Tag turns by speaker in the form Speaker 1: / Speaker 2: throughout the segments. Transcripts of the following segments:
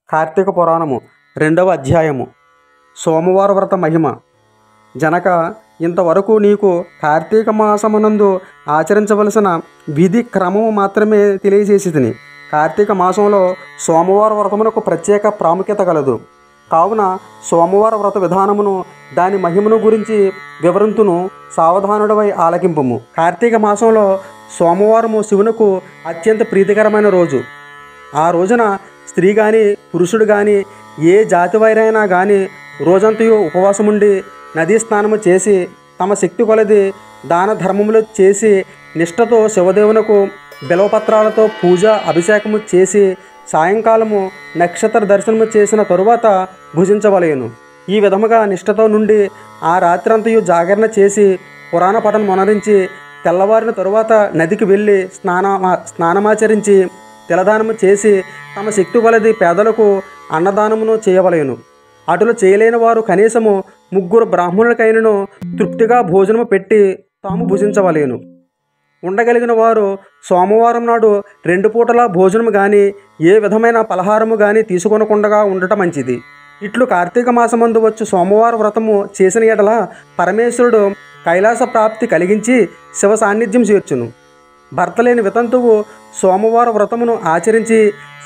Speaker 1: కార్తీక పురాణము 2వ అధ్యాయము. సోమవార వ్రత మహిమ. జనక, ఇంతవరకు నీకు కార్తీక మాసమునందు ఆచరించవలసిన విధి క్రమము మాత్రమే తెలియజేసితిని. కార్తీక మాసంలో సోమవార వ్రతమునకు ప్రత్యేక ప్రాముఖ్యత కలదు. కావున సోమవార వ్రత విధానమును, దాని మహిమను గురించి వివరింతును, సావధానుడవై ఆలకింపుము. కార్తీక మాసంలో సోమవారము శివునకు అత్యంత ప్రీతికరమైన రోజు. ఆ రోజున స్త్రీ కానీ పురుషుడు కానీ ఏ జాతివారైనా కానీ రోజంతయు ఉపవాసముండి నదీ స్నానము చేసి తమ శక్తి కొలది దాన ధర్మములు చేసి నిష్ఠతో శివదేవునకు బిలవపత్రాలతో పూజ అభిషేకము చేసి సాయంకాలము నక్షత్ర దర్శనము చేసిన తరువాత భుజించవలెను. ఈ విధముగా నిష్ఠతో నుండి ఆ రాత్రంతయు జాగరణ చేసి పురాణ పఠనం మొనరించి తెల్లవారిన తరువాత నదికి వెళ్ళి స్నానమాచరించి తిలదానము చేసి తమ శక్తి కొలది పేదలకు అన్నదానమును చేయవలెను. అటులు చేయలేని వారు కనీసము 3 బ్రాహ్మణులకైనను తృప్తిగా భోజనము పెట్టి తాము భుజించవలెను. ఉండగలిగిన వారు సోమవారం నాడు 2 పూటల భోజనము కానీ ఏ విధమైన పలహారము కానీ తీసుకొనకుండా ఉండటం మంచిది. ఇట్లు కార్తీక మాసమందు వచ్చు సోమవార వ్రతము చేసిన ఎడల పరమేశ్వరుడు కైలాస ప్రాప్తి కలిగించి శివ సాన్నిధ్యం చేర్చును. భర్త లేని వితంతువు సోమవార వ్రతమును ఆచరించి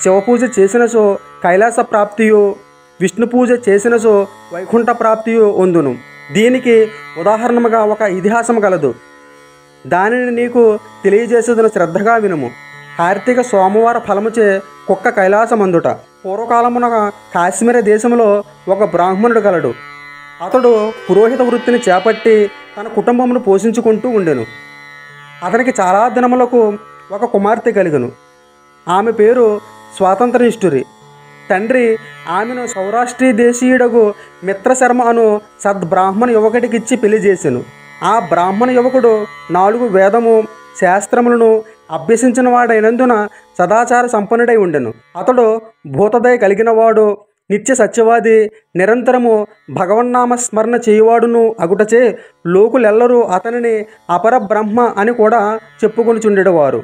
Speaker 1: శివపూజ చేసినచో కైలాస ప్రాప్తియు, విష్ణు పూజ చేసినచో వైకుంఠ ప్రాప్తియు పొందును. దీనికి ఉదాహరణముగా ఒక ఇతిహాసం కలదు. దానిని నీకు తెలియజేసేదను, శ్రద్ధగా వినుము. కార్తీక సోమవార ఫలముచే కుక్క కైలాసమందుట. పూర్వకాలమున కాశ్మీర దేశంలో ఒక బ్రాహ్మణుడు కలడు. అతడు పురోహిత వృత్తిని చేపట్టి తన కుటుంబమును పోషించుకుంటూ ఉండెను. అతనికి చాలా దినములకు ఒక కుమార్తె కలిగను. ఆమె పేరు స్వాతంత్రనిష్ఠురి. తండ్రి ఆమెను సౌరాష్ట్రీ దేశీయుడగు మిత్రశర్మ అను సద్బ్రాహ్మణ యువకుడికిచ్చి పెళ్లి చేసెను. ఆ బ్రాహ్మణ యువకుడు 4 వేదము శాస్త్రములను అభ్యసించిన వాడైనందున సదాచార సంపన్నుడై ఉండెను. అతడు భూతదయ కలిగినవాడు, నిత్య సత్యవాది, నిరంతరము భగవన్నామ స్మరణ చేయువాడును అగుటచే లోకులెల్లరూ అతనిని అపర బ్రహ్మ అని కూడా చెప్పుకొనుచుండెడవారు.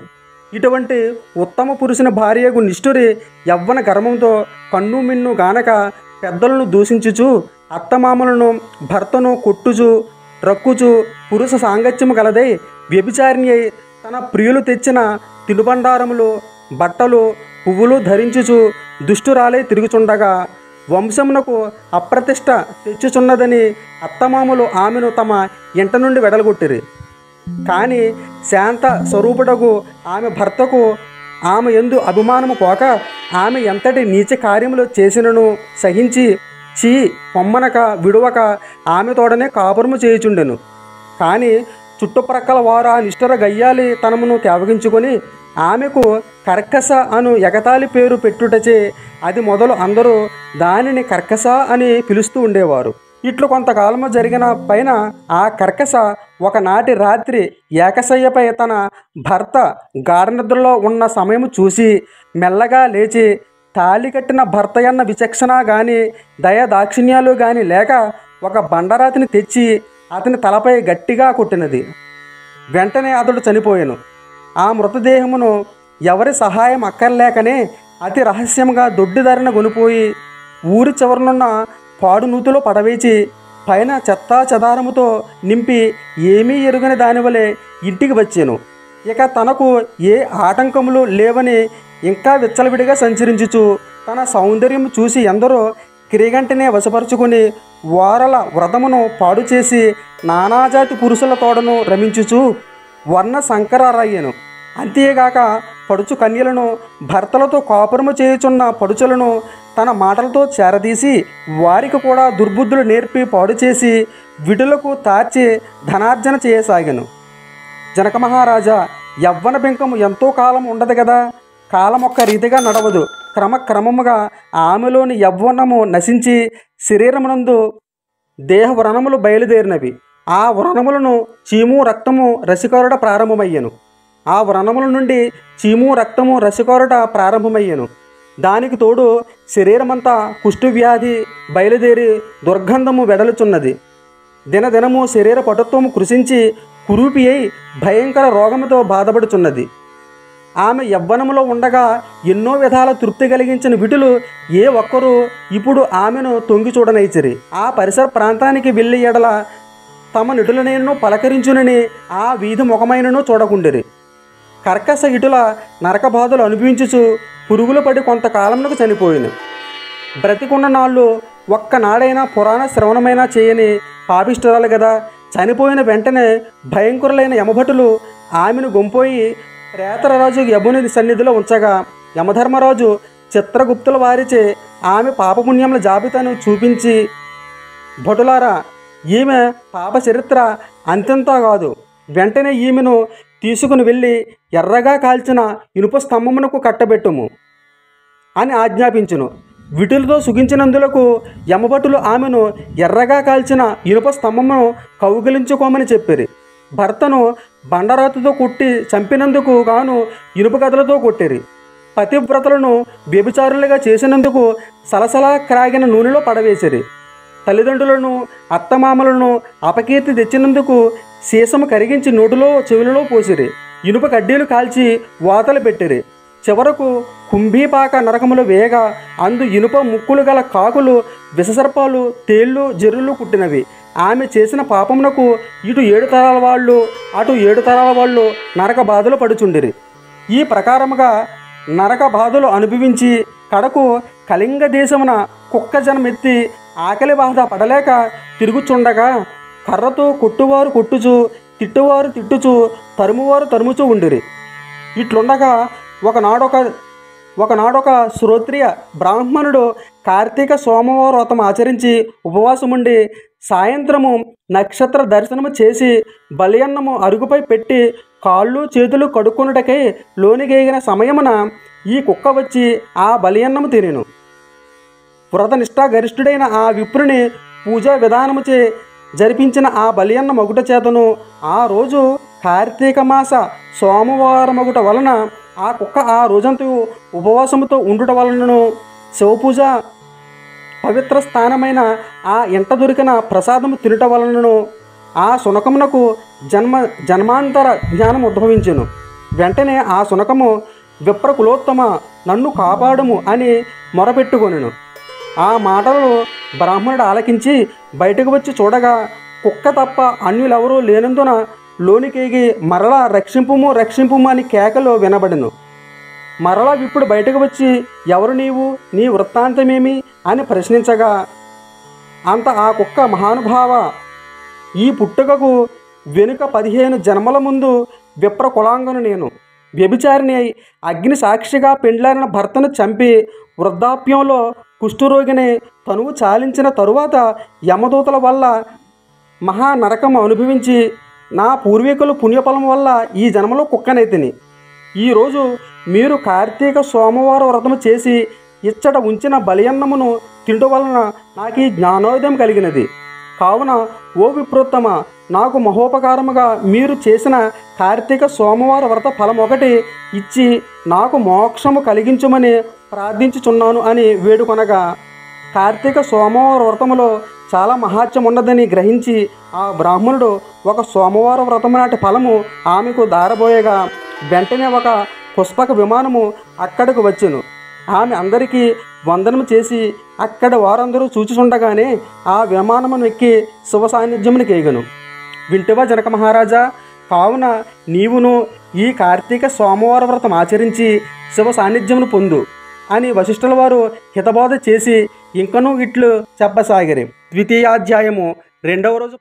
Speaker 1: ఇటువంటి ఉత్తమ పురుషుని భార్యకు నిష్ఠురి యవ్వన గర్వంతో కన్ను మిన్ను గానక పెద్దలను దూషించుచు అత్తమామలను భర్తను కొట్టుచు రక్కుచు పురుష సాంగత్యము కలదై వ్యభిచారిణి అయి తన ప్రియులు తెచ్చిన తినుబండారములు, బట్టలు, పువ్వులు ధరించుచు దుష్టురాలై తిరుగుచుండగా వంశమునకు అప్రతిష్ట తెచ్చుచున్నదని అత్తమామలు ఆమెను తమ ఇంట నుండి వెడలగొట్టిరి. కానీ శాంత స్వరూపుడకు ఆమె భర్తకు ఆమె యందు అభిమానము పోక ఆమె ఎంతటి నీచ కార్యములు చేసినను సహించి చీ పొమ్మనక విడువక ఆమె తోడనే కాపురము చేయుచుండెను. కానీ చుట్టుప్రక్కల వారు ఆ నిష్ఠుర గయ్యాలి తనమును త్యాగగించుకొని ఆమెకు కర్కస అను ఎగతాళి పేరు పెట్టుటచే అది మొదలు అందరూ దానిని కర్కస అని పిలుస్తూ ఉండేవారు. ఇట్లు కొంతకాలము జరిగిన పైన ఆ కర్కస ఒకనాటి రాత్రి ఏకశయ్యపై తన భర్త గాఢనిద్రలో ఉన్న సమయం చూసి మెల్లగా లేచి తాళి కట్టిన భర్తయన్న విచక్షణ గాని దయ దాక్షిణ్యాలు గాని లేక ఒక బండరాతిని తెచ్చి అతని తలపై గట్టిగా కొట్టినది. వెంటనే అతడు చనిపోయాను. ఆ మృతదేహమును ఎవరి సహాయం అక్కర్లేకనే అతి రహస్యంగా దొడ్డిదారిన కొనిపోయి ఊరి చివరనున్న పాడునూతిలో పడవేచి పైన చెత్తా చెదారముతో నింపి ఏమీ ఎరుగని దానివలే ఇంటికి వచ్చాను. ఇక తనకు ఏ ఆటంకములు లేవని ఇంకా విచ్చలవిడిగా సంచరించుచు తన సౌందర్యం చూసి ఎందరో క్రీగంటినే వశపరుచుకుని వారల వ్రతమును పాడు చేసి నానాజాతి పురుషుల తోడను రమించుచు వర్ణ సంకరారయ్యను. అంతేగాక పడుచు కన్యలను, భర్తలతో కాపురము చేయుచున్న పడుచులను తన మాటలతో చేరదీసి వారికి కూడా దుర్బుద్ధులు నేర్పి పాడు చేసి విడులకు తార్చి ధనార్జన చేయసాగాను. జనక మహారాజా, యవ్వన బెంకము ఎంతో కాలం ఉండదు కదా. కాలం ఒక్క రీతిగా నడవదు. క్రమక్రమముగా ఆమెలోని యవ్వనము నశించి శరీరమునందు దేహ వ్రణములు బయలుదేరినవి. ఆ వ్రణములను చీము రక్తము రసికారుడ ప్రారంభమయ్యను. ఆ వ్రణముల నుండి చీము రక్తము రసికారుడ ప్రారంభమయ్యను. దానికి తోడు శరీరమంతా కుష్ఠవ్యాధి బయలుదేరి దుర్గంధము వెడలుచున్నది. దినదినము శరీర పటుత్వము కృషించి కురూపి అయి భయంకర రోగముతో బాధపడుచున్నది. ఆమె యవ్వనములో ఉండగా ఎన్నో విధాల తృప్తి కలిగించిన విటులు ఏ ఒక్కరూ ఇప్పుడు ఆమెను తొంగి చూడనైచిరి. ఆ పరిసర ప్రాంతానికి వెళ్ళి ఎడల తమ నిటులనేను పలకరించునని ఆ వీధి ముఖమైనను చూడకుండిరి. కర్కశ ఇటుల నరక బాధలు అనుభవించుచు పురుగులు పడి కొంతకాలమునకు చనిపోయిను. బ్రతికున్న నాళ్ళు ఒక్కనాడైనా పురాణ శ్రవణమైనా చేయని పాపిష్టురాలు కదా. చనిపోయిన వెంటనే భయంకరులైన యమభటులు ఆమెను గొంపోయి ప్రేతరరాజు యముని సన్నిధిలో ఉంచగా యమధర్మరాజు చిత్రగుప్తుల వారిచే ఆమె పాపపుణ్యముల జాబితాను చూపించి, భటులారా, ఈమె పాప చరిత్ర అంతంతా కాదు, వెంటనే ఈమెను తీసుకుని వెళ్ళి ఎర్రగా కాల్చిన ఇనుప స్తంభమునకు కట్టబెట్టుము అని ఆజ్ఞాపించును. విటులతో సుఖించినందులకు యమభటులు ఆమెను ఎర్రగా కాల్చిన ఇనుప స్తంభమును కౌగిలించుకోమని చెప్పిరి. భర్తను బండరాతితో కొట్టి చంపినందుకు గాను ఇనుప గదలతో కొట్టిరి. పతివ్రతలను వ్యభిచారులుగా చేసినందుకు సలసలా క్రాగిన నూనెలో పడవేసిరి. తల్లిదండ్రులను అత్తమామలను అపకీర్తి తెచ్చినందుకు సీసము కరిగించి నోటిలో చెవులలో పోసిరి. ఇనుప కడ్డీలు కాల్చి వాతలు పెట్టిరి. చివరకు కుంభీపాక నరకములు వేయగా అందు ఇనుప ముక్కులు గల కాకులు, విషసర్పాలు, తేళ్ళు, జర్రులు పుట్టినవి. ఆమె చేసిన పాపమునకు ఇటు 7 తరాల వాళ్ళు అటు 7 తరాల వాళ్ళు నరక బాధలు పడుచుండిరి. ఈ ప్రకారముగా నరక బాధలు అనుభవించి కడకు కళింగ దేశమున కుక్క జనమెత్తి ఆకలి బాధ పడలేక తిరుగుచుండగా కర్రతో కొట్టువారు కొట్టుచు, తిట్టువారు తిట్టుచు, తరుమువారు తరుముచూ ఉండిరి. ఇట్లుండగా ఒకనాడొక శ్రోత్రియ బ్రాహ్మణుడు కార్తీక సోమవారం వ్రతం ఆచరించి ఉపవాసముండి సాయంత్రము నక్షత్ర దర్శనము చేసి బలియన్నము అరుగుపై పెట్టి కాళ్ళు చేతులు కడుక్కొనుటకై లోనిగేగిన సమయమున ఈ కుక్క వచ్చి ఆ బలియన్నము తినెను. వ్రతనిష్టా గరిష్ఠుడైన ఆ విప్రుని పూజా విధానముచే జరిపించిన ఆ బలియన్న మగుట చేతను ఆ రోజు కార్తీక మాస సోమవారమగుట వలన ఆ కుక్క ఆ రోజంతా ఉపవాసముతో ఉండుట వలనను శివపూజ పవిత్ర స్థానమైన ఆ ఇంట దొరికిన ప్రసాదము తినుట వలనను ఆ శునకమునకు జన్మాంతర జ్ఞానం ఉద్భవించెను. వెంటనే ఆ శునకము, విప్రకులోత్తమ, నన్ను కాపాడుము అని మొరపెట్టుకొనెను. ఆ మాటలు బ్రాహ్మణుడు ఆలకించి బయటకు వచ్చి చూడగా కుక్క తప్ప అన్యులెవరూ లేనందున లోనికేగి మరలా రక్షింపుము రక్షింపుము అని కేకలు వినబడెను. మరలా విప్పుడు బయటకు వచ్చి, ఎవరు నీవు, నీ వృత్తాంతమేమి అని ప్రశ్నించగా అంత ఆ కుక్క, మహానుభావ, ఈ పుట్టుకకు వెనుక 15 జన్మల ముందు విప్ర కులాంగను నేను వ్యభిచారిని అయి అగ్ని సాక్షిగా పెండ్లారిన భర్తను చంపి వృద్ధాప్యంలో కుష్ఠరోగిని తనువు చాలించిన తరువాత యమదూతల వల్ల మహానరకము అనుభవించి నా పూర్వీకుల పుణ్యఫలం వల్ల ఈ జన్మలో కుక్కనైతిని. ఈరోజు మీరు కార్తీక సోమవార వ్రతము చేసి ఇచ్చట ఉంచిన బలియన్నమును తింటు వలన నాకు ఈ జ్ఞానోదయం కలిగినది. కావున ఓ విప్రోత్తమ, నాకు మహోపకారముగా మీరు చేసిన కార్తీక సోమవార వ్రత ఫలం ఒకటి ఇచ్చి నాకు మోక్షము కలిగించుమని ప్రార్థించుచున్నాను అని వేడుకొనగా, కార్తీక సోమవార వ్రతములో చాలా మహాత్యం ఉన్నదని గ్రహించి ఆ బ్రాహ్మణుడు ఒక సోమవార వ్రతము నాటి ఫలము ఆమెకు దారబోయగా వెంటనే ఒక పుష్పక విమానము అక్కడకు వచ్చెను. ఆమె అందరికీ వందనము చేసి అక్కడ వారందరూ చూచుచుండగానే ఆ విమానమును ఎక్కి శివ సాన్నిధ్యమునికి ఎగను. వింటివా జనక మహారాజా, కావున నీవును ఈ కార్తీక సోమవార వ్రతం ఆచరించి శివ సాన్నిధ్యమును పొందు అని వశిష్ఠుల వారు హితబోధ చేసి ఇంకనూ ఇట్లు చెప్పసాగిరి. 2వ అధ్యాయము 2వ రోజు.